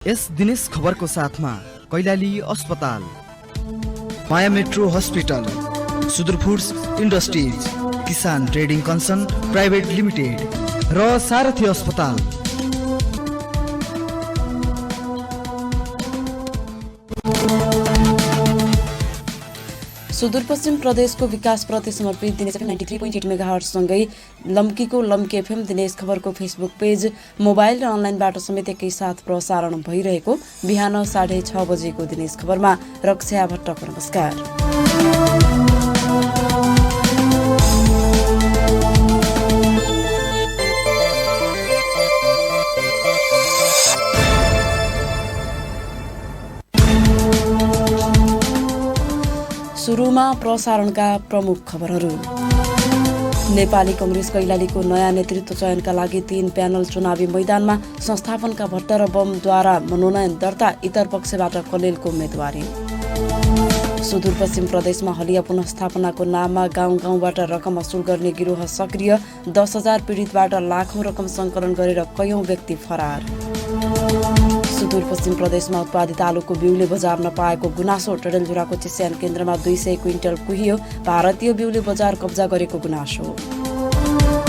यस दिनेश खबरको साथमा कैलाली अस्पताल, माया मेट्रो हस्पिटल, सुदूर फुड्स इन्डस्ट्रिज, किसान ट्रेडिङ कन्सन प्राइभेट लिमिटेड र सारथी अस्पताल। सुदूरपश्चिम प्रदेशको विकासप्रति समर्पित दिनेश एफएम 93.8 मेगाहर्ट्ज सँगै लम्कीको लम्की एफएम दिनेश खबरको फेसबुक पेज, मोबाइल र अनलाइनबाट समेत एकैसाथ प्रसारण भइरहेको बिहान 6:30 बजेको दिनेश खबरमा रक्षा भट्टको नमस्कार। सुरुमा प्रसारणका प्रमुख खबरहरू। नेपाली कङ्ग्रेस कैलालीको नयाँ नेतृत्व चयनका लागि 3 प्यानल चुनावी मैदानमा। संस्थापनका भट्ट र बमद्वारा मनोनयन दर्ता, इतर पक्षबाट कलेलको उम्मेदवारी। सुदूरपश्चिम प्रदेशमा हलिया पुनस्थापनाको नाममा गाउँ-गाउँबाट रकम असुल गर्ने गिरोह सक्रिय। 10,000 पीडितबाट लाखौं रकम सङ्कलन गरेर कयौं व्यक्ति फरार। सुदूरपश्चिम प्रदेशमा उत्पादित आलुको बिउले बजार नपाएको गुनासो। टडेलधुराको चिस्यान केन्द्रमा 200 क्विन्टल कुहियो। भारतीय बिउले बजार कब्जा गरेको गुनासो।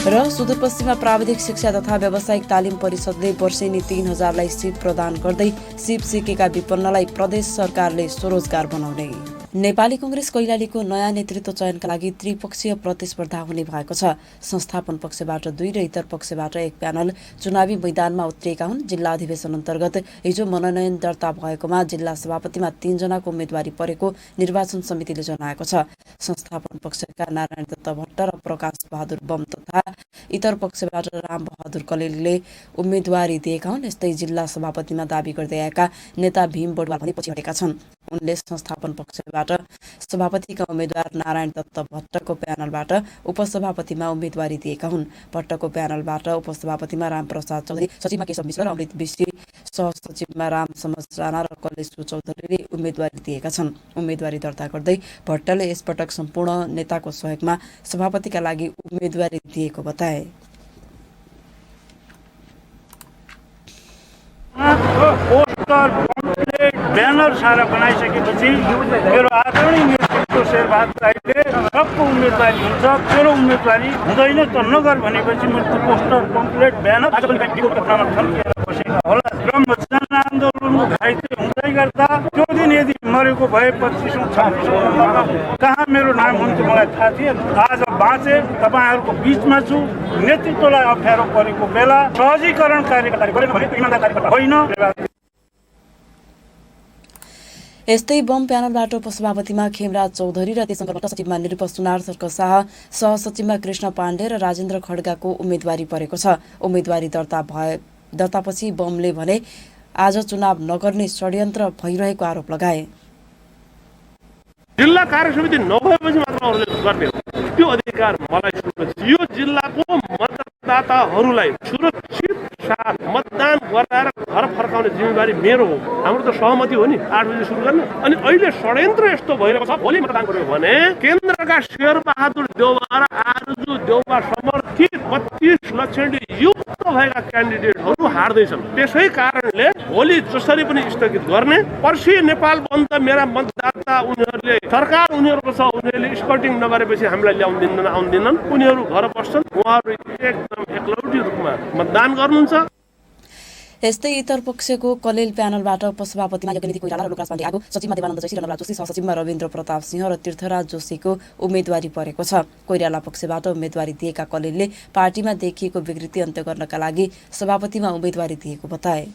र सुदूरपश्चिममा प्राविधिक शिक्षा तथा व्यावसायिक तालिम परिषदले वर्षेनी 3,000लाई सिप प्रदान गर्दै सिप सिकेका विपन्नलाई प्रदेश सरकारले स्वरोजगार बनाउने। नेपाली कङ्ग्रेस कैलालीको नयाँ नेतृत्व चयनका लागि त्रिपक्षीय प्रतिस्पर्धा हुने भएको छ। संस्थापन पक्षबाट 2 र इतर पक्षबाट 1 प्यानल चुनावी मैदानमा उत्रिएका हुन्। जिल्ला अधिवेशन अन्तर्गत हिजो मनोनयन दर्ता भएकोमा जिल्ला सभापतिमा 3 जनाको उम्मेदवारी परेको निर्वाचन समितिले जनाएको छ। संस्थापन पक्षका नारायण दत्त भट्ट र प्रकाश बहादुर बम तथा इतर पक्षबाट राम बहादुर कलेलले उम्मेदवारी दिएका हुन्। यस्तै जिल्ला सभापतिमा दाबी गर्दै आएका नेता भीम बडुवाल भने पछि हटेका छन्। उनले संस्थापन पक्षबाट सभापतिका उम्मेद्वार नारायण दत्त भट्टको प्यानलबाट उपसभापतिमा उम्मेदवारी दिएका हुन्। भट्टको प्यानलबाट उपसभापतिमा रामप्रसाद चौधरी, सचिवमा केशव मिश्र र अमृत विष्टी, सहसचिवमा राम समज राणा र कलेश्वर चौधरीले उम्मेदवारी दिएका छन्। उम्मेदवारी दर्ता गर्दै भट्टले यसपटक सम्पूर्ण नेताको सहयोगमा सभापतिका लागि उम्मेदवारी दिएको बताए। ब्यानर सारा बनाइसकेपछि मेरो आदरणीय नेतृत्व शेरबहादुर सबको उम्मेदवारी हुन्छ, तेरो उम्मेदवारी हुँदैन त नगर भनेपछि मैले पोस्टर पम्पलेट ब्यानर आज पनि बसेका होला। ब्रह्मजन आन्दोलनको घाइते हुँदै गर्दा त्यो दिन यदि मरेको भए 25औं 26औं नम्बरमा कहाँ मेरो नाम हुन्थ्यो मलाई थाहा थिएन। आज बाँचे, तपाईँहरूको बिचमा छु। नेतृत्वलाई अप्ठ्यारो परेको बेला सहजीकरण कार्यकर्ता गरेन भने इमानदार कार्यकर्ता होइन। यस्तै बम प्यानलबाट उपसभापतिमा खेमराज चौधरी र त्यससँग सचिवमा निरुप सुनार सर्क शाह, सहसचिवमा कृष्ण पाण्डे र राजेन्द्र खड्गाको उम्मेदवारी परेको छ। उम्मेदवारी दर्तापछि बमले भने आज चुनाव नगर्ने षड्यन्त्र भइरहेको आरोप लगाए। जिल्ला कार्य समिति नभएपछि मात्र अरूले गर्ने हो, त्यो अधिकार मलाई सुनिन्छ। यो जिल्लाको मतदाताहरूलाई सुरक्षित साथ मतदान गराएर घर फर्काउने जिम्मेवारी मेरो हो। हाम्रो त सहमति हो नि 8 बजे सुरु गर्ने। अनि अहिले षड्यन्त्र यस्तो भइरहेको छ, भोलि मतदान गर्यो भने केन्द्रका शेरबहादुर देउवा र आरजु देउवा समर्थित 32 लक्षणले युक्त भएका क्यान्डिडेटहरू हार्दैछन्। त्यसै कारणले भोलि जसरी पनि स्थगित गर्ने। पर्सि नेपाल बन्द मेरा मतदाता उनीहरूले सरकार उनीहरूको छ, उनीहरूले स्कटिङ नगरेपछि हामीलाई आउँदिनन्। उनीहरू घर बस्छन्, उहाँहरू एकदम एकलौटी रूपमा मतदान गर्नुहुन्छ। यस्तै इतर पक्षको कलेल प्यानलबाट उपसभापतिमा यज्ञनिधि कोइराला र लोकराज पाण्डे आगो, सचिवमा देवानन्द जैसी र नवराज जोशी, सहसचिवमा रविन्द्र प्रताप सिंह र तीर्थराज जोशीको उम्मेदवारी परेको छ। कोइराला पक्षबाट उम्मेदवारी दिएका कलेलले पार्टीमा देखिएको विकृति अन्त्य गर्नका लागि सभापतिमा उम्मेदवारी दिएको बताए।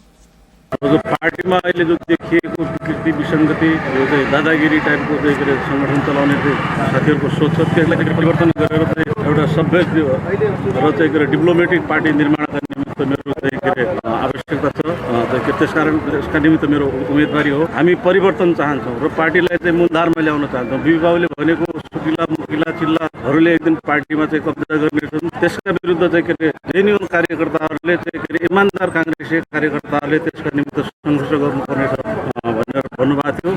जो पार्टीमा अहिले जो देखिएको विकृति विसङ्गति, यो चाहिँ दादागिरी टाइपको चाहिँ सङ्गठन चलाउने चाहिँ साथीहरूको सोच छ, त्यसलाई परिवर्तन गरेर चाहिँ एउटा सभ्य र चाहिँ डिप्लोमेटिक पार्टी निर्माणका निमित्त मेरो चाहिँ आवश्यकता छ। त्यसकारण यसका निमित्त मेरो उम्मेदवारी हो। हामी परिवर्तन चाहन्छौँ र पार्टीलाई चाहिँ मूलधारमा ल्याउन चाहन्छौँ। बिबाउले भनेको सुकिला मुकिला चिल्लाहरूले एक दिन पार्टीमा चाहिँ कब्जा गर्नेछन्। त्यसका विरुद्ध चाहिँ जेन्युन कार्यकर्ताहरूले चाहिँ इमान्दार काङ्ग्रेसी कार्यकर्ताहरूले त्यसका निमित्त सङ्घर्ष गर्नुपर्नेछ भनेर भन्नुभएको थियो।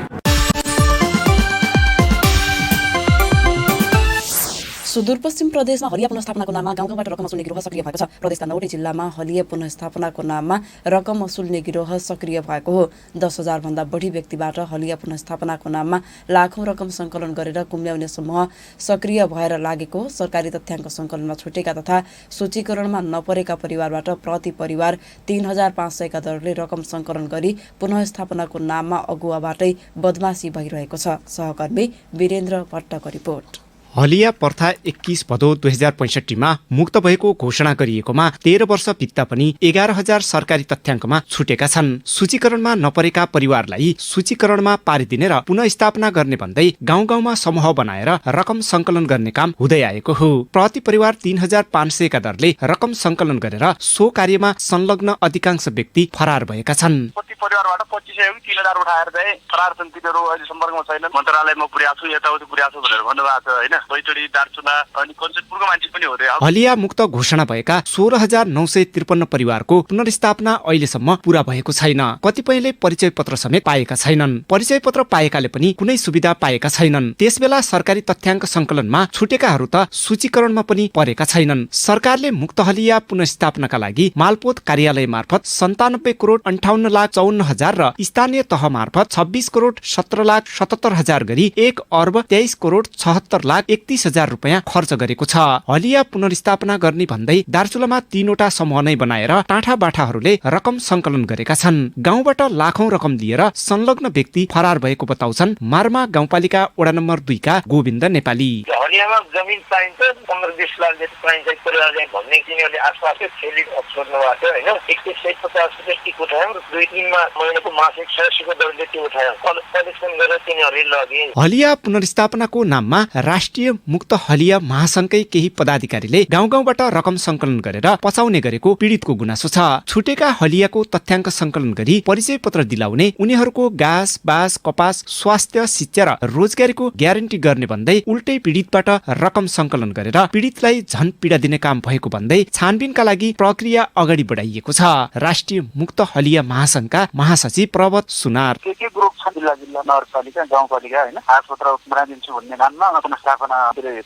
सुदूरपश्चिम प्रदेशमा हलिया पुनर्स्थापनाको नाममा गाउँगाउँबाट रकम असुल्ने गिरोह सक्रिय भएको छ। प्रदेशका 9वटै जिल्लामा हलिया पुनर्स्थापनाको नाममा रकम असुल्ने गिरोह सक्रिय भएको हो। 10,000 भन्दा बढी व्यक्तिबाट हलिया पुनर्स्थापनाको नाममा लाखौं रकम सङ्कलन गरेर कुम्ल्याउने समूह सक्रिय भएर लागेको हो। सरकारी तथ्याङ्क सङ्कलनमा छुटेका तथा सूचीकरणमा नपरेका परिवारबाट प्रति परिवार 3,500 का दरले रकम सङ्कलन गरी पुनर्स्थापनाको नाममा अगुवाबाटै बदमासी भइरहेको छ। सहकर्मी वीरेन्द्र भट्टको रिपोर्ट। हलिया प्रथा 21 भदौ 2065 मा मुक्त भएको घोषणा गरिएकोमा 13 वर्ष बित्दा पनि 11,000 सरकारी तथ्याङ्कमा छुटेका छन्। सूचीकरणमा नपरेका परिवारलाई सूचीकरणमा पारिदिने र पुनःस्थापना गर्ने भन्दै गाउँ गाउँमा समूह बनाएर रकम सङ्कलन गर्ने काम हुँदै आएको हो। प्रति परिवार 3,500 का दरले रकम सङ्कलन गरेर सो कार्यमा संलग्न अधिकांश व्यक्ति फरार भएका छन्। परिवारबाट 2500 कि 3,000 उठाएर चाहिँ फरार छन्। तिनीहरू अहिले सम्पर्कमा छैनन्। मन्त्रालयमा पुर्याएको छु, यताउति पुर्याएको छु भनेर भन्नुभएको छ होइन। बैतडी, दार्चुला अनि कञ्चनपुरको मान्छे पनि हो रे। हलिया मुक्त घोषणा भएका 16,953 परिवारको पुनर्स्थापना अहिलेसम्म पूरा भएको छैन। कतिपयले परिचय पत्र समेत पाएका छैनन्। परिचय पत्र पाएकाले पनि कुनै सुविधा पाएका छैनन्। त्यसबेला सरकारी तथ्याङ्क सङ्कलनमा छुटेकाहरू त सूचीकरणमा पनि परेका छैनन्। सरकारले मुक्त हलिया पुनर्स्थापनाका लागि मालपोत कार्यालय मार्फत 97 करोड 58,54,000 र स्थानीय तह मार्फत 26 करोड 17,77,000 गरी 1 अर्ब 23 करोड 76,31,000 रुपियाँ खर्च गरेको छ। हलिया पुनर्स्थापना गर्ने भन्दै दार्चुलामा 3वटा समूह नै बनाएर टाँठा बाठाहरूले रकम सङ्कलन गरेका छन्। गाउँबाट लाखौं रकम लिएर संलग्न व्यक्ति फरार भएको बताउँछन् मार्मा गाउँपालिका वडा नम्बर 2 का गोविन्द नेपाली। हलियामा जमिन चाहिन्छ 15-20 लाख जति चाहिन्छ परिवारले भन्ने तिनीहरूले आसपासै फेरि छोड्नु भएको थियो होइन। 150 रुपियाँ टिक उठायौँ र 2-3 महिनाको मासिक 86 को दरले टिक उठायौँ। कलेक्सन गरेर तिनीहरूले लगे। हलिया पुनर्स्थापनाको नाममा राष्ट्रिय मुक्त हलिया महासङ्घकै केही पदाधिकारीले गाउँ गाउँबाट रकम सङ्कलन गरेर पचाउने गरेको पीडितको गुनासो छ। छुटेका हलियाको तथ्याङ्क सङ्कलन गरी परिचय पत्र दिलाउने, उनीहरूको घाँस बाँस कपास स्वास्थ्य शिक्षा र रोजगारीको ग्यारेन्टी गर्ने भन्दै उल्टै पीडितबाट रकम सङ्कलन गरेर पीडितलाई झन पीडा दिने काम भएको भन्दै छानबिनका लागि प्रक्रिया अगाडि बढाइएको छ। राष्ट्रिय मुक्त हलिया महासङ्घका महासचिव प्रवत सुनार के ग्रुप छ जिल्ला नगरपालिका गाउँपालिका होइन आठपत्र बनाइदिन्छु भन्ने नाममा पुनर्स्थापना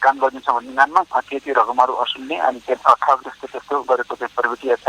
काम गरिदिन्छ भन्ने नाममा के रकमहरू असुल्ने अनि ठग त्यस्तो गरेको चाहिँ प्रवृत्ति छ।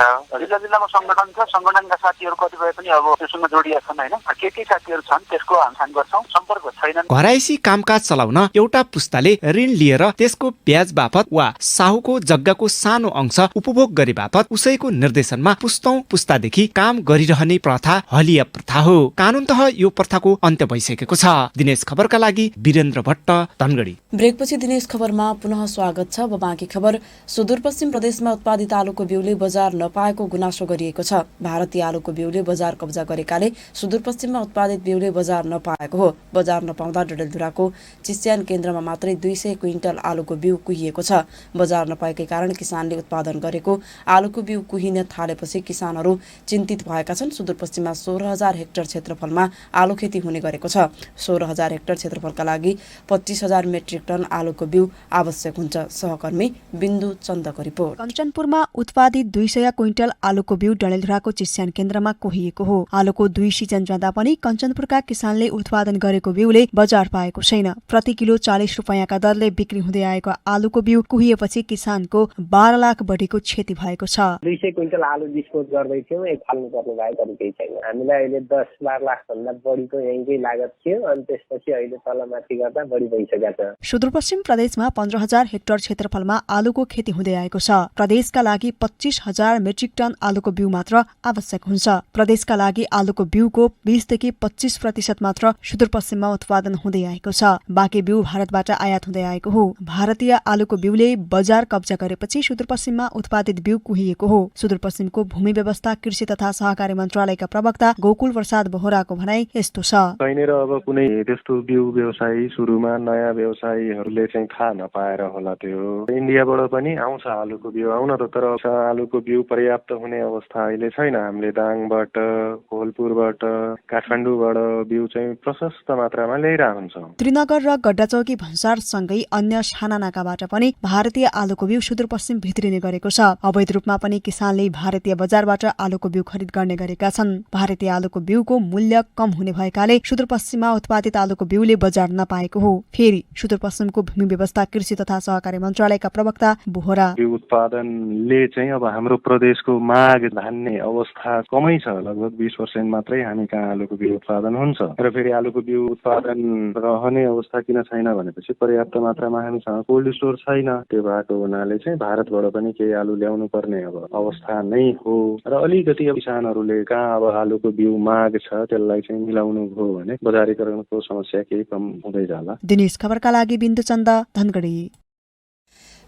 जिल्लामा सङ्गठन छ, सङ्गठनका साथीहरू कतिपय पनि अब त्योसँग जोडिएका छन् होइन। के साथीहरू छन् त्यसको हामीसँग गर्छौँ, सम्पर्क छैनन्। घरायसी कामकाज चलाउन एउटा पुस्ताले ऋण लिएर त्यसको ब्याज बापत वा साहुको जग्गाको सानो अंश उपभोग गरे बापत उसैको निर्देशनमा पुस्तौं पुस्तादेखि काम गरिरहने प्रथा हलिया प्रथा हो। कानूनतः यो प्रथाको अन्त्य भइसकेको छ। दिनेश खबरका लागि वीरेन्द्र भट्ट, धनगढी। ब्रेकपछि दिनेश खबरमा पुनः स्वागत छ। अब बाँकी खबर। सुदूरपश्चिम प्रदेशमा उत्पादित आलुको बिउले बजार नपाएको गुनासो गरिएको छ। भारतीय आलुको बिउले बजार कब्जा गरेकाले सुदूरपश्चिममा उत्पादित बिउले बजार नपाएको हो। बजार नपाउँदा डडेलधुराको चिस्यान केन्द्रमा मात्रै 200 क्विन्टल आलुको बिउ कुहिएको छ। बजार नपाएकै कारण किसानले उत्पादन गरेको आलुको बिउ कुहिन थालेपछि किसानहरू चिन्तित भएका छन्। सुदूरपश्चिममा 16,000 हेक्टर क्षेत्रफलमा आलु खेती हुने गरेको छ। 16,000 हेक्टर क्षेत्रफलका लागि 25,000 मेट्रिक टन आलुको बिउ आवश्यक हुन्छ। सहकर्मी बिन्दु चन्दको रिपोर्ट। कञ्चनपुरमा उत्पादित 200 क्विन्टल आलुको बिउ डडेलधुराको चिस्यान केन्द्रमा कोहिएको हो। आलुको 2 सिजन जाँदा पनि कञ्चनपुरका किसानले उत्पादन गरेको बिउले बजार पाएको छैन। प्रति किलो 40 रुपियाँका दरले बिक्री हुँदै आएको आलुको बिउ कुहिएपछि किसानको 12 लाख बढीको क्षति भएको छ। 200 क्विन्टल आलु डिस्पोज गर्दैथ्यौँ, फाल्नु पर्ने बाहेक अरू केही छैन। हामीलाई अहिले 10-12 लाख भन्दा बढीको यहीँकै लागत थियो अनि त्यसपछि अहिले तलमाथि गर्दा बढी भइसकेको छ। सुदूरपश्चिम प्रदेशमा 15,000 हेक्टर क्षेत्रफलमा आलुको खेती हुँदै आएको छ। प्रदेशका लागि 25,000 मेट्रिक टन आलुको बिउ मात्र आवश्यक हुन्छ। प्रदेशका लागि आलुको बिउको 20 देखि 25% मात्र सुदूरपश्चिममा उत्पादन हुँदै आएको छ। बाँकी बिउ भारतबाट आयात हुँदै आएको हो। भारतीय आलुको बिउले बजार कब्जा गरेपछि सुदूरपश्चिममा उत्पादित बिउ कुहिएको हो। सुदूरपश्चिमको भूमि व्यवस्था कृषि तथा सहकारी मन्त्रालयका प्रवक्ता गोकुल प्रसाद बोहराको भनाई यस्तो छ। कहीँनिर अब कुनै त्यस्तो बिउ व्यवसायी सुरुमा नयाँ व्यवसायीहरूले चाहिँ थाहा नपाएर होला त्यो। इन्डियाबाट पनि आउँछ आलुको बिउ आउन त, तर आलुको बिउ पर्याप्त हुने अवस्था अहिले छैन। हामीले दाङबाट, कोहलपुरबाट, काठमाडौँबाट बिउ चाहिँ प्रशस्त मात्रामा ल्याइरहेको हुन्छौँ। त्रिनगर र गड्डाचौकी भन्सारसँगै अन्य साना नाकाबाट पनि भारतीय आलुको बिउ सुदूरपश्चिम भित्रिने गरेको छ। अवैध रूपमा पनि किसानले भारतीय बजारबाट आलुको बिउ खरिद गर्ने गरेका छन्। भारतीय आलुको बिउको मूल्य कम हुने भएकाले सुदूरपश्चिममा उत्पादित आलुको बिउले बजार नपाएको हो। फेरि सुदूरपश्चिमको भूमि व्यवस्था कृषि तथा सहकारी मन्त्रालयका प्रवक्ता बोहरा। बिउ उत्पादनले चाहिँ अब हाम्रो प्रदेशको माग धान्ने अवस्था कमै छ, लगभग 20% मात्रै हामी कहाँ आलुको बिउ उत्पादन हुन्छ र फेरि आलुको बिउ उत्पादन रहने अवस्था किन छैन भनेपछि पर्याप्त मात्रामा हामीसँग कोल्ड स्टोर छैन। त्यो भएको हुनाले चाहिँ भारतबाट पनि केही आलु ल्याउनु पर्ने अब अवस्था नै हो र अलिकति किसानहरूले कहाँ अब आलुको बिउ माग छ त्यसलाई चाहिँ मिलाउनु भयो भने बजारीकरणको समस्या केही कम हुँदै जाला। दिनेश खबरका लागि बिन्दु चन्द, धनगढी।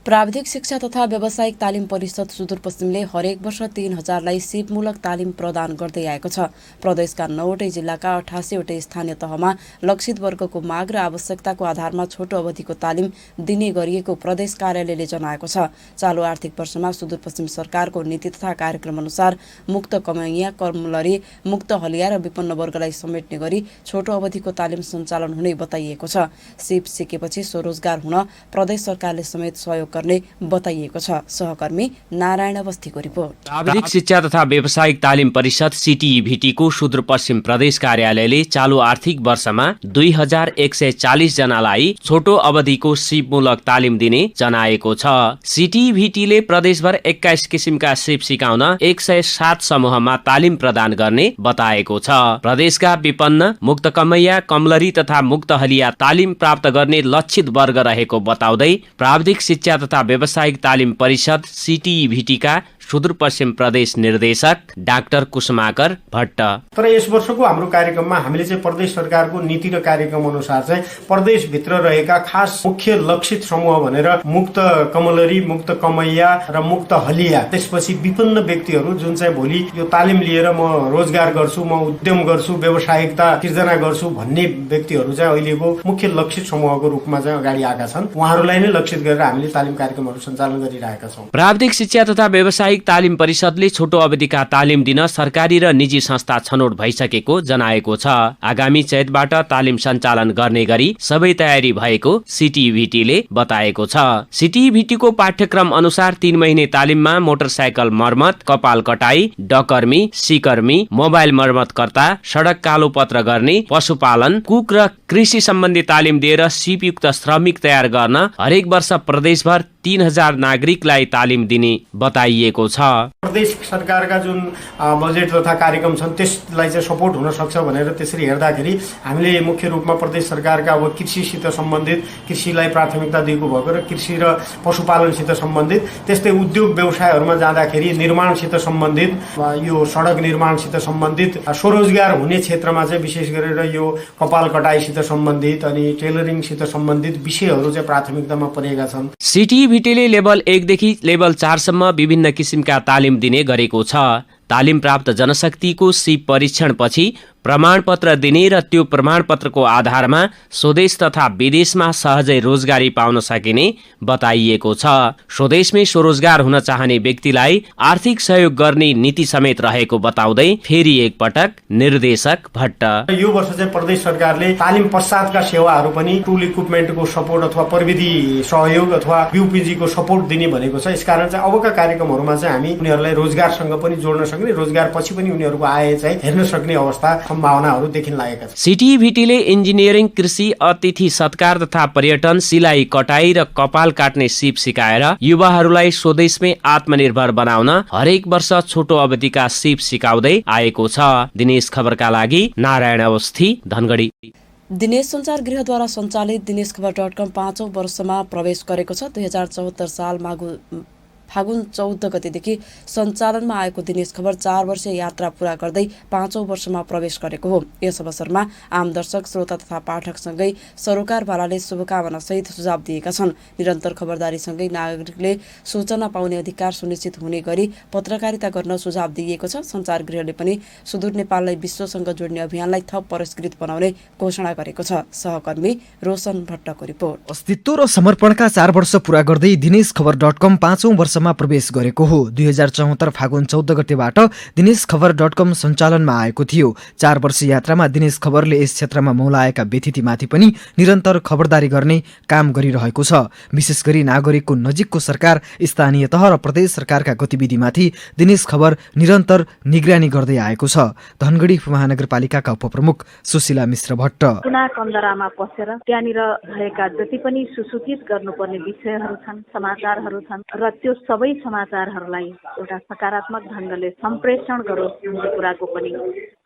प्राविधिक शिक्षा तथा व्यावसायिक तालिम परिषद सुदूरपश्चिमले हरेक वर्ष 3000लाई सिपमूलक तालिम प्रदान गर्दै आएको छ। प्रदेशका 9वटै जिल्लाका 88वटै स्थानीय तहमा लक्षित वर्गको माग र आवश्यकताको आधारमा छोटो अवधिको तालिम दिने गरिएको प्रदेश कार्यालयले जनाएको छ। चालु आर्थिक वर्षमा सुदूरपश्चिम सरकारको नीति तथा कार्यक्रम अनुसार मुक्त कमैया, कमलरी, मुक्त हलिया र विपन्न वर्गलाई समेट्ने गरी छोटो अवधिको तालिम सञ्चालन हुने बताइएको छ। सिप सिकेपछि स्वरोजगार हुन प्रदेश सरकारले समेत सहयोग गर्ने बताइएको छ। सहकर्मी नारायण अवस्थीको रिपोर्ट। प्राविधिक शिक्षा तथा व्यावसायिक तालिम परिषद CTEVT को सुदूरपश्चिम प्रदेश कार्यालयले चालु आर्थिक वर्षमा 2140 जनालाई छोटो अवधिको सिपमूलक तालिम दिने जनाएको छ। CTEVT ले प्रदेशभर 21 किसिमका सिप सिकाउन 107 समूहमा तालिम प्रदान गर्ने बताएको छ। प्रदेशका विपन्न, मुक्त कमैया, कमलरी तथा मुक्त हलिया तालिम प्राप्त गर्ने लक्षित वर्ग रहेको बताउँदै प्राविधिक शिक्षा तथा व्यावसायिक तालिम परिषद CTEVT का सुदूरपश्चिम प्रदेश निर्देशक डाक्टर कुसुमाकर भट्ट। तर यस वर्षको हाम्रो कार्यक्रममा हामीले चाहिँ प्रदेश सरकारको नीति र कार्यक्रम अनुसार चाहिँ प्रदेशभित्र रहेका खास मुख्य लक्षित समूह भनेर मुक्त कमलरी, मुक्त कमैया र मुक्त हलिया, त्यसपछि विपन्न व्यक्तिहरू जुन चाहिँ भोलि यो तालिम लिएर म रोजगार गर्छु, म उद्यम गर्छु, व्यावसायिकता सिर्जना गर्छु भन्ने व्यक्तिहरू चाहिँ अहिलेको मुख्य लक्षित समूहको रूपमा चाहिँ अगाडि आएका छन्। उहाँहरूलाई नै लक्षित गरेर हामीले तालिम कार्यक्रमहरू सञ्चालन गरिरहेका छौँ। प्राविधिक शिक्षा तथा व्यावसायिक तालिम परिषदले छोटो अवधिका तालिम दिन सरकारी र निजी संस्था छनौट भइसकेको जनाएको छ। आगामी चैतबाट तालिम सञ्चालन गर्ने गरी सबै तयारी भएको CTEVT ले बताएको छ। CTEVT को पाठ्यक्रम अनुसार 3 महिने तालिममा मोटरसाइकल मर्मत, कपाल कटाई, डकर्मी, सिकर्मी, मोबाइल मर्मतकर्ता, सडक कालोपत्र गर्ने, पशुपालन, कुक र कृषि सम्बन्धी तालिम दिएर सिपयुक्त श्रमिक तयार गर्न हरेक वर्ष प्रदेशभर 3000 नागरिकलाई तालिम दिने बताइएको छ। प्रदेश सरकारका जुन बजेट तथा कार्यक्रम छन् त्यसलाई चाहिँ सपोर्ट हुन सक्छ भनेर त्यसरी हेर्दाखेरि हामीले मुख्य रूपमा प्रदेश सरकारका अब कृषिसित सम्बन्धित, कृषिलाई प्राथमिकता दिएको भएको र कृषि र पशुपालनसित सम्बन्धित, त्यस्तै उद्योग व्यवसायहरूमा जाँदाखेरि निर्माणसित सम्बन्धित, यो सडक निर्माणसित सम्बन्धित, स्वरोजगार हुने क्षेत्रमा चाहिँ विशेष गरेर यो कपाल कटाईसित सम्बन्धित अनि टेलरिङसित सम्बन्धित विषयहरू चाहिँ प्राथमिकतामा परेका छन्। CTEVT ले लेभल 1 देखि लेभल 4 सम्म विभिन्न किसिमका तालिम दिने गरेको छ। तालिम प्राप्त जनशक्तिको सिप परीक्षणपछि प्रमाणपत्र दिने र त्यो प्रमाणपत्रको आधारमा स्वदेश तथा विदेशमा सहजै रोजगारी पाउन सकिने बताइएको छ। स्वदेशमै स्वरोजगार हुन चाहने व्यक्तिलाई आर्थिक सहयोग गर्ने नीति समेत रहेको बताउँदै फेरि एकपटक निर्देशक भट्ट। यो वर्ष चाहिँ प्रदेश सरकारले तालिम पश्चातका सेवाहरू पनि टुल इक्विपमेन्टको सपोर्ट अथवा प्रविधि सहयोग अथवा BUPG को सपोर्ट दिने भनेको छ। यसकारण चाहिँ अबका कार्यक्रमहरूमा चाहिँ हामी उनीहरूलाई रोजगारसँग पनि जोड्न सक्ने, रोजगार पछि पनि उनीहरूको आय चाहिँ हेर्न सक्ने अवस्था सम्भावनाहरू देखिन लागेका छन्। CTEVT ले इन्जिनियरिङ, कृषि, अतिथि सत्कार तथा पर्यटन, सिलाई, कटाई र कपाल काट्ने सिप सिकाएर युवाहरूलाई स्वदेशमै आत्मनिर्भर बनाउन हरेक वर्ष छोटो अवधिका सिप सिकाउँदै आएको छ। दिनेश खबरका लागि नारायण अवस्थी, धनगढी। दिनेश सञ्चार गृहद्वारा सञ्चालित दिनेशखबर.com 5औं वर्षमा प्रवेश गरेको छ। 2074 साल फागुन 14 गतेदेखि सञ्चालनमा आएको दिनेश खबर 4 वर्षीय यात्रा पूरा गर्दै 5औं वर्षमा प्रवेश गरेको हो। यस अवसरमा आम दर्शक, श्रोता तथा पाठकसँगै सरोकारवालाले शुभकामना सहित सुझाव दिएका छन्। निरन्तर खबरदारीसँगै नागरिकले सूचना पाउने अधिकार सुनिश्चित हुने गरी पत्रकारिता गर्न सुझाव दिइएको छ। सञ्चार गृहले पनि सुदूर नेपाललाई विश्वसँग जोड्ने अभियानलाई थप परिष्कृत बनाउने घोषणा गरेको छ। सहकर्मी रोशन भट्टको रिपोर्ट। अस्तित्व र समर्पणका 4 वर्ष पूरा गर्दै दिनेश खबर.com 5औं वर्ष वर्षमा प्रवेश गरेको हो। 2074 फागुन 14 गतेबाट दिनेशखबर.com सञ्चालनमा आएको थियो। 4 वर्ष यात्रामा दिनेश खबरले यस क्षेत्रमा मौलाएका व्यथितिमाथि पनि निरन्तर खबरदारी गर्ने काम गरिरहेको छ। विशेष गरी नागरिकको नजिकको सरकार, स्थानीय तह र प्रदेश सरकारका गतिविधिमाथि दिनेश खबर निरन्तर निगरानी गर्दै आएको छ। धनगढी महानगरपालिकाका उपप्रमुख सुशीला मिश्र भट्ट कुना कन्दरामा पसेर त्यहाँनिर भएका जति पनि सुसूचित गर्नुपर्ने विषयहरू छन्, समाचारहरू छन् र त्यो सबै समाचारहरूलाई एउटा सकारात्मक ढङ्गले सम्प्रेषण गरोस् भन्ने कुराको पनि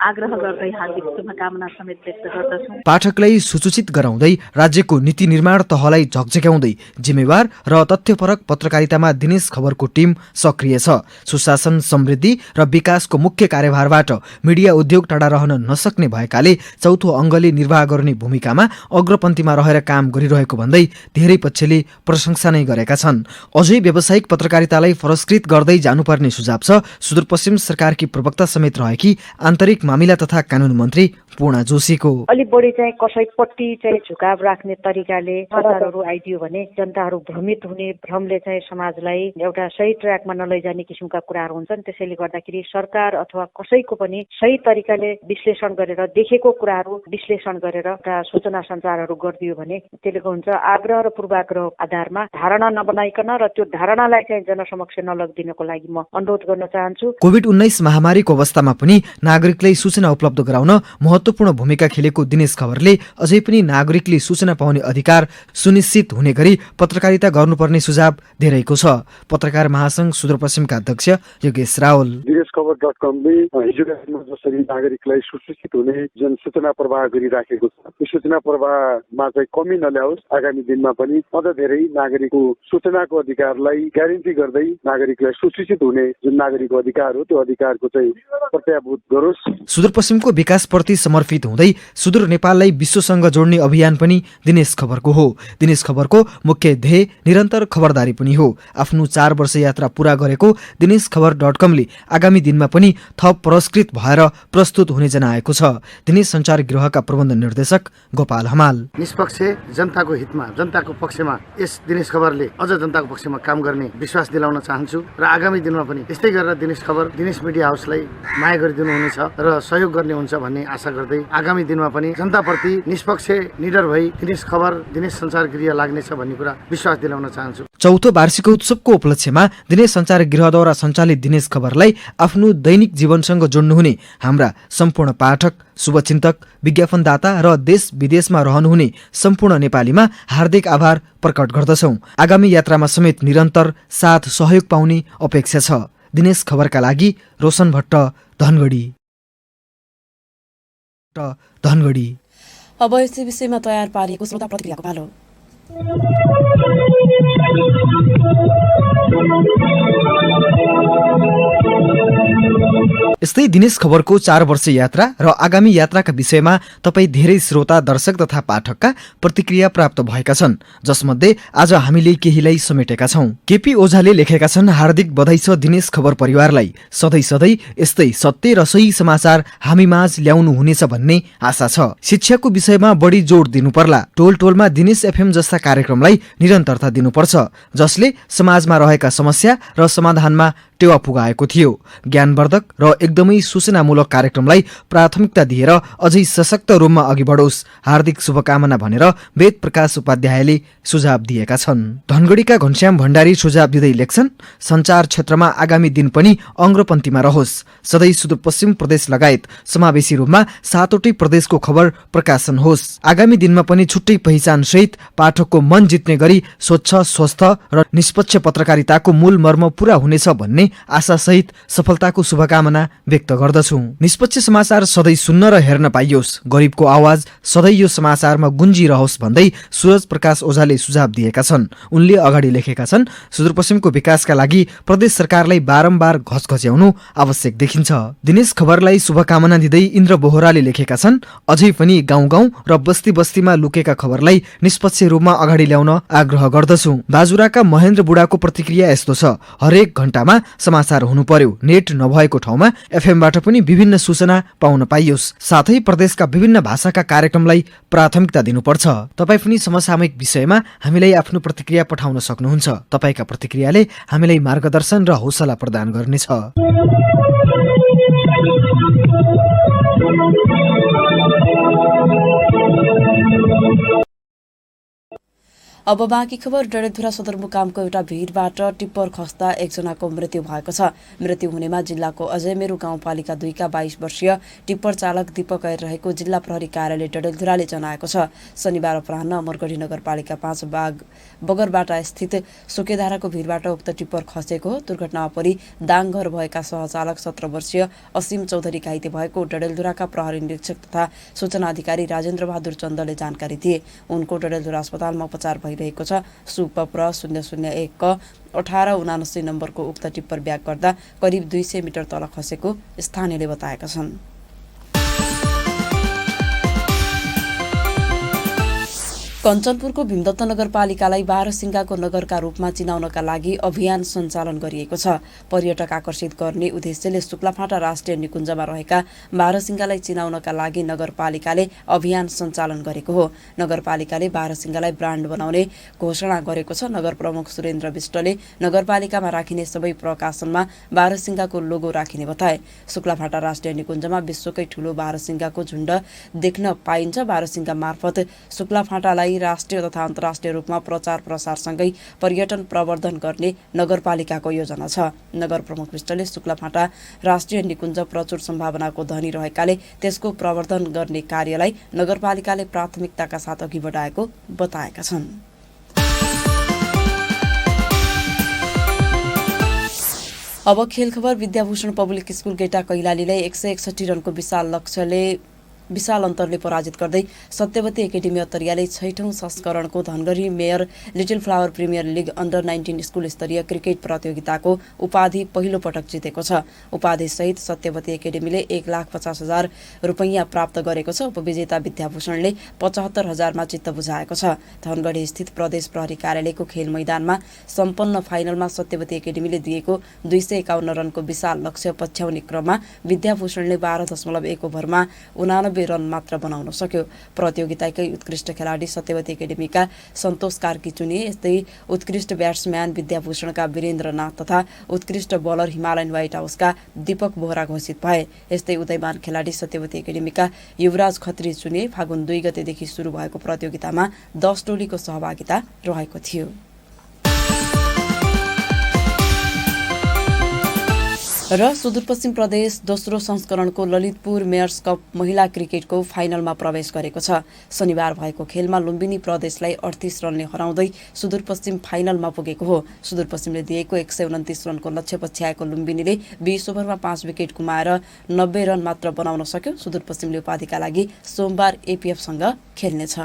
आग्रह गर्दै हार्दिक शुभकामना समेत व्यक्त गर्दछौँ। पाठकलाई सूचित गराउँदै राज्यको नीति निर्माण तहलाई झकझक्याउँदै जिम्मेवार र तथ्यपरक पत्रकारितामा दिनेश खबरको टिम सक्रिय छ। सुशासन, समृद्धि र विकासको मुख्य कार्यभारबाट मिडिया उद्योग टाढा रहन नसक्ने भएकाले चौथो अङ्गले निर्वाह गर्ने भूमिकामा अग्रपन्थीमा रहेर काम गरिरहेको भन्दै धेरै पक्षले प्रशंसा नै गरेका छन्। अझै व्यावसायिक पत्रकारितालाई पुरस्कृत गर्दै जानुपर्ने सुझाव छ सुदूरपश्चिम सरकारकी प्रवक्ता समेत रहेकी आन्तरिक मामिला तथा कानून मन्त्री पूर्णा जोशीको। अलिक बढी चाहिँ कसैपट्टि चाहिँ झुकाव राख्ने तरिकाले समाचारहरू आइदियो भने जनताहरू भ्रमित हुने, भ्रमले चाहिँ समाजलाई एउटा सही ट्र्याकमा नलैजाने किसिमका कुराहरू हुन्छन्। त्यसैले गर्दाखेरि सरकार अथवा कसैको पनि सही तरिकाले विश्लेषण गरेर देखेको कुराहरू विश्लेषण गरेर एउटा सूचना सञ्चारहरू गरिदियो भने त्यसले हुन्छ आग्रह र पूर्वाग्रह आधारमा धारणा नबनाइकन र त्यो धारणालाई चाहिँ जनसमक्ष नलगिदिनको लागि म अनुरोध गर्न चाहन्छु। कोभिड-19 महामारीको अवस्थामा पनि नागरिकलाई सूचना उपलब्ध गराउन महत्वपूर्ण भूमिका खेलेको दिनेश खबरले अझै पनि नागरिकले सूचना पाउने अधिकार सुनिश्चित हुने गरी पत्रकारिता गर्नुपर्ने सुझाव धेरैको छ। पत्रकार महासंघ सुदूरपश्चिमका अध्यक्ष योगेश रावल दिनेशखबर.comले हिजोमा जसरी नागरिकलाई सुसूचित हुने जनसूचना प्रवाह गरिराखेको छ, त्यो सूचना प्रवाहमा चाहिँ कमी नल्याओस्। आगामी दिनमा पनि अझ धेरै नागरिकको सूचनाको अधिकारलाई ग्यारेन्टी गर्दै नागरिकलाई सुसूचित हुने जुन नागरिकको अधिकार हो त्यो अधिकारको चाहिँ प्रत्याभूत गरोस्। सुदूरपश्चिमको विकासप्रति समर्पित हुँदै सुदूर नेपाललाई विश्वसँग जोड्ने अभियान पनि दिनेश खबरको हो। दिनेश खबरको मुख्य ध्येय निरन्तर खबरदारी पनि हो। आफ्नो 4 वर्ष यात्रा पूरा गरेको दिनेशखबर.comले आगामी दिनमा पनि थप पुरस्कृत भएर प्रस्तुत हुने जनाएको छ। दिनेश सञ्चार गृहका प्रबन्ध निर्देशक गोपाल हमाल निष्पक्ष जनताको हितमा, जनताको पक्षमा यस दिनेश खबरले अझ जनताको पक्षमा काम गर्ने विश्वास दिलाउन चाहन्छु र आगामी दिनमा पनि यस्तै गरेर दिनेश खबर, दिनेश मिडिया हाउसलाई माया गरिदिनु हुनेछ र सहयोग गर्ने हुन्छ भन्ने आशा गर्दै आगामी दिनमा पनि जनताप्रति निष्पक्ष, निडर भई दिनेश खबर, दिनेश सञ्चार गृह लाग्नेछ भन्ने कुरा विश्वास दिलाउन चाहन्छु। चौथो वार्षिकोत्सवको उपलक्ष्यमा दिनेश सञ्चार गृहद्वारा सञ्चालित दिनेश खबरलाई आफ्नो दैनिक जीवनसँग जोड्नुहुने हाम्रा सम्पूर्ण पाठक, शुभचिन्तक, विज्ञापनदाता र देश विदेशमा रहनुहुने सम्पूर्ण नेपालीमा हार्दिक आभार प्रकट गर्दछौँ। आगामी यात्रामा समेत निरन्तर साथ सहयोग पाउने अपेक्षा छ। दिनेश खबरका लागि रोशन भट्ट, धनगढी। अब यस विषयमा तयार पारिएको श्रोता प्रतिक्रियाको पालो। यस्तै दिनेश खबरको 4 वर्ष यात्रा र आगामी यात्राका विषयमा तपाईँ धेरै श्रोता, दर्शक तथा पाठकका प्रतिक्रिया प्राप्त भएका छन्, जसमध्ये आज हामीले केहीलाई समेटेका छौं। केपी ओझाले लेखेका छन्, हार्दिक बधाई छ दिनेश खबर परिवारलाई। सधैँ सधैँ यस्तै सत्य र सही समाचार हामी माझ ल्याउनु हुनेछ भन्ने आशा छ। शिक्षाको विषयमा बढी जोड दिनु पर्ला। टोल टोलमा दिनेश एफएम जस्ता कार्यक्रमलाई निरन्तरता दिनुपर्छ, जसले समाजमा रहेका समस्या र समाधानमा टेवा पुगाएको थियो। ज्ञानवर्धक र एकदमै सूचनामूलक कार्यक्रमलाई प्राथमिकता दिएर अझै सशक्त रूपमा अघि बढोस्। हार्दिक शुभकामना भनेर वेद प्रकाश उपाध्यायले सुझाव दिएका छन्। धनगढीका घनश्याम भण्डारी सुझाव दिँदै लेख्छन्, सञ्चार क्षेत्रमा आगामी दिन पनि अग्रपन्थीमा रहोस्। सधैँ सुदूरपश्चिम प्रदेश लगायत समावेशी रूपमा 7वटै प्रदेशको खबर प्रकाशन होस्। आगामी दिनमा पनि छुट्टै पहिचान सहित पाठकको मन जित्ने गरी स्वच्छ, स्वस्थ र निष्पक्ष पत्रकारिताको मूल मर्म पूरा हुनेछ भन्ने आशा सहित सफलताको शुभकामना व्यक्त गर्दछु। निष्पक्ष समाचार सधैँ सुन्न र हेर्न पाइयोस्। गरिबको आवाज सधैँ यो समाचारमा गुन्जिरहोस् भन्दै सूरज प्रकाश ओझाले सुझाव दिएका छन्। उनले अगाडि लेखेका छन्, सुदूरपश्चिमको विकासका लागि प्रदेश सरकारलाई बारम्बार घचघच्याउनु आवश्यक देखिन्छ। दिनेश खबरलाई शुभकामना दिँदै इन्द्र बोहराले लेखेका छन्, अझै पनि गाउँ गाउँ र बस्ती बस्तीमा लुकेका खबरलाई निष्पक्ष रूपमा अगाडि ल्याउन आग्रह गर्दछु। बाजुराका महेन्द्र बुढाको प्रतिक्रिया यस्तो छ, हरेक घण्टामा समाचार हुनु पर्यो। नेट नभएको ठाउँमा एफएमबाट पनि विभिन्न सूचना पाउन पाइयोस्। साथै प्रदेशका विभिन्न भाषाका कार्यक्रमलाई प्राथमिकता दिनुपर्छ। तपाई पनि समसामयिक विषयमा हामीलाई आफ्नो प्रतिक्रिया पठाउन सक्नुहुन्छ। तपाईका प्रतिक्रियाले हामीलाई मार्गदर्शन र हौसला प्रदान गर्नेछ। अब बाँकी खबर। डडेलधुरा सदरमुकामको एउटा भिडबाट टिप्पर खस्दा एकजनाको मृत्यु भएको छ। मृत्यु हुनेमा जिल्लाको अजयमेरु गाउँपालिका 2 का 22 वर्षीय टिप्पर चालक दीपक ऐर रहेको जिल्ला प्रहरी कार्यालय डडेलधुराले जनाएको छ। शनिबार अपराह्न अमरगढी नगरपालिका 5 बगरबाट स्थित सुकेधाराको भिडबाट उक्त टिप्पर खसेको हो। दुर्घटनामा परि दाङघर भएका सहचालक 17 वर्षीय असीम चौधरी घाइते भएको डडेलधुराका प्रहरी निरीक्षक तथा सूचना अधिकारी राजेन्द्र बहादुर चन्दले जानकारी दिए। उनको डडेलधुरा अस्पतालमा उपचार भइरहेको छ। सुपप्र 001 क 1879 नम्बरको उक्त टिप्पर ब्याग गर्दा करिब 200 मिटर तल खसेको स्थानीयले बताएका छन्। कञ्चनपुरको भीमदत्त नगरपालिकालाई बाह्रसिंगाको नगरका रूपमा चिनाउनका लागि अभियान सञ्चालन गरिएको छ। पर्यटक आकर्षित गर्ने उद्देश्यले शुक्लाफाँटा राष्ट्रिय निकुञ्जमा रहेका बाह्रसिंगालाई चिनाउनका लागि नगरपालिकाले अभियान सञ्चालन गरेको हो। नगरपालिकाले बाह्रसिंगालाई ब्रान्ड बनाउने घोषणा गरेको छ। नगर प्रमुख सुरेन्द्र विष्टले नगरपालिकामा राखिने सबै प्रकाशनमा बाह्रसिंगाको लोगो राखिने बताए। शुक्लाफाँटा राष्ट्रिय निकुञ्जमा विश्वकै ठूलो बाह्रसिंगाको झुण्ड देख्न पाइन्छ। बाह्रसिंगा मार्फत शुक्लाफाँटालाई राष्ट्रिय तथा अन्तर्राष्ट्रिय रूपमा प्रचार प्रसारसँगै पर्यटन प्रवर्धन गर्ने नगरपालिकाको योजना छ। नगर प्रमुख विष्टले शुक्लाफाँटा राष्ट्रिय निकुञ्ज प्रचुर सम्भावनाको धनी रहेकाले त्यसको प्रवर्धन गर्ने कार्यलाई नगरपालिकाले प्राथमिकताका साथ अघि बढाएको बताएका छन्। अब खेल खबर। विद्याभूषण पब्लिक स्कुल गेटा कैलालीलाई 161 रनको विशाल अन्तरले पराजित गर्दै सत्यवती एकाडेमी अत्तरियाले 6औं संस्करणको Dhangadhi mayor little flower premier league under 19 school स्तरीय क्रिकेट प्रतियोगिताको उपाधि पहिलो पटक जितेको छ। उपाधि सहित सत्यवती एकाडेमीले 1,50,000 रुपैयाँ प्राप्त गरेको छ। उपविजेता विद्याभूषणले 75,000मा चित्त बुझाएको छ। धनगढी स्थित प्रदेश प्रहरी कार्यालयको खेल मैदानमा सम्पन्न फाइनलमा सत्यवती एकाडेमीले दिएको 251 रनको विशाल लक्ष्य पछ्याउने क्रममा विद्याभूषणले 12.1 ओभरमा 89 रन मात्र बनाउन सक्यो। प्रतियोगिताकै उत्कृष्ट खेलाडी सत्यवती एकाडेमीका सन्तोष कार्की चुनिए। यस्तै उत्कृष्ट ब्याट्सम्यान विद्याभूषणका वीरेन्द्रनाथ तथा उत्कृष्ट बलर हिमालयन व्हाइट हाउसका दीपक बोहरा घोषित भए। यस्तै उदयमान खेलाडी सत्यवती एकाडेमीका युवराज खत्री चुनिए। फागुन 2 गतेदेखि सुरु भएको प्रतियोगितामा 10 टोलीको सहभागिता रहेको थियो। र सुदूरपश्चिम प्रदेश दोस्रो संस्करणको ललितपुर मेयर्स कप महिला क्रिकेटको फाइनलमा प्रवेश गरेको छ। शनिबार भएको खेलमा लुम्बिनी प्रदेशलाई 38 रनले हराउँदै सुदूरपश्चिम फाइनलमा पुगेको हो। सुदूरपश्चिमले दिएको 129 रनको लक्ष्य पछ्याएको लुम्बिनीले 20 ओभरमा 5 विकेट गुमाएर 90 रन मात्र बनाउन सक्यो। सुदूरपश्चिमले उपाधिका लागि सोमबार एपीएफसँग खेल्नेछ।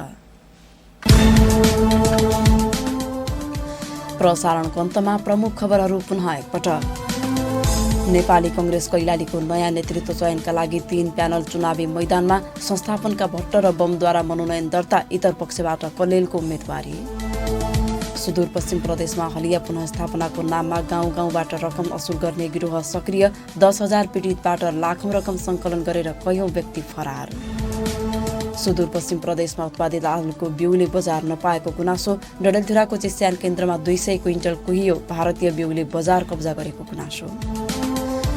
प्रसारणको अन्तमा प्रमुख खबरहरू पुनः एकपटक। नेपाली कंग्रेस कैलालीको नयाँ नेतृत्व चयनका लागि 3 प्यानल चुनावी मैदानमा। संस्थापनका भट्ट र बमद्वारा मनोनयन दर्ता। इतर पक्षबाट कलेलको उम्मेदवारी। सुदूरपश्चिम प्रदेशमा हलिया पुनःस्थापनाको नाममा गाउँ-गाउँबाट रकम असुल गर्ने गिरोह सक्रिय। 10,000 पीडितबाट लाखौं रकम सङ्कलन गरेर कयौं व्यक्ति फरार। सुदूरपश्चिम प्रदेशमा उत्पादित आलुको बिउले बजार नपाएको गुनासो। डडेलधुराको चिस्यान केन्द्रमा 200 क्विन्टल कुहियो। भारतीय बिउले बजार कब्जा गरेको गुनासो।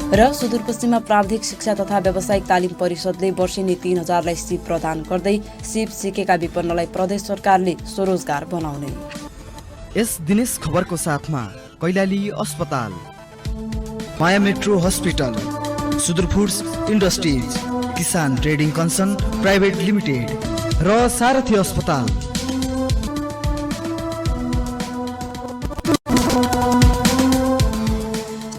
र सुदूरपश्चिममा प्राविधिक शिक्षा तथा व्यावसायिक तालिम परिषदले वर्षेनी 3,000लाई सिप प्रदान गर्दै सिप सिकेका विपन्नलाई प्रदेश सरकारले स्वरोजगार बनाउने। यस दिनेश खबरको साथमा कैलाली अस्पताल, माया मेट्रो हस्पिटल, सुदूर फुड्स इन्डस्ट्रिज, किसान ट्रेडिङ कन्सन प्राइभेट लिमिटेड र सारथी अस्पताल।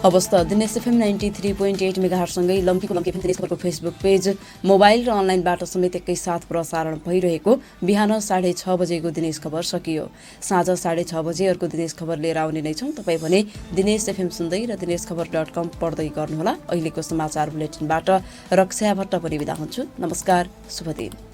अवस्था दिनेश एफएम 93.8 मेगाहर्जसँगै लम्कीको लम्की दिनेश खबरको फेसबुक पेज, मोबाइल र अनलाइनबाट समेत एकैसाथ प्रसारण भइरहेको बिहान 6:30 बजेको दिनेश खबर सकियो। साँझ 6:30 बजे अर्को दिनेश खबर लिएर आउने नै छौँ। तपाईँ भने दिनेश एफएम सुन्दै र दिनेशखबर.com पढ्दै गर्नुहोला। अहिलेको समाचार बुलेटिनबाट रक्षा भट्ट पनि बिदा हुन्छु। नमस्कार, शुभ दिन।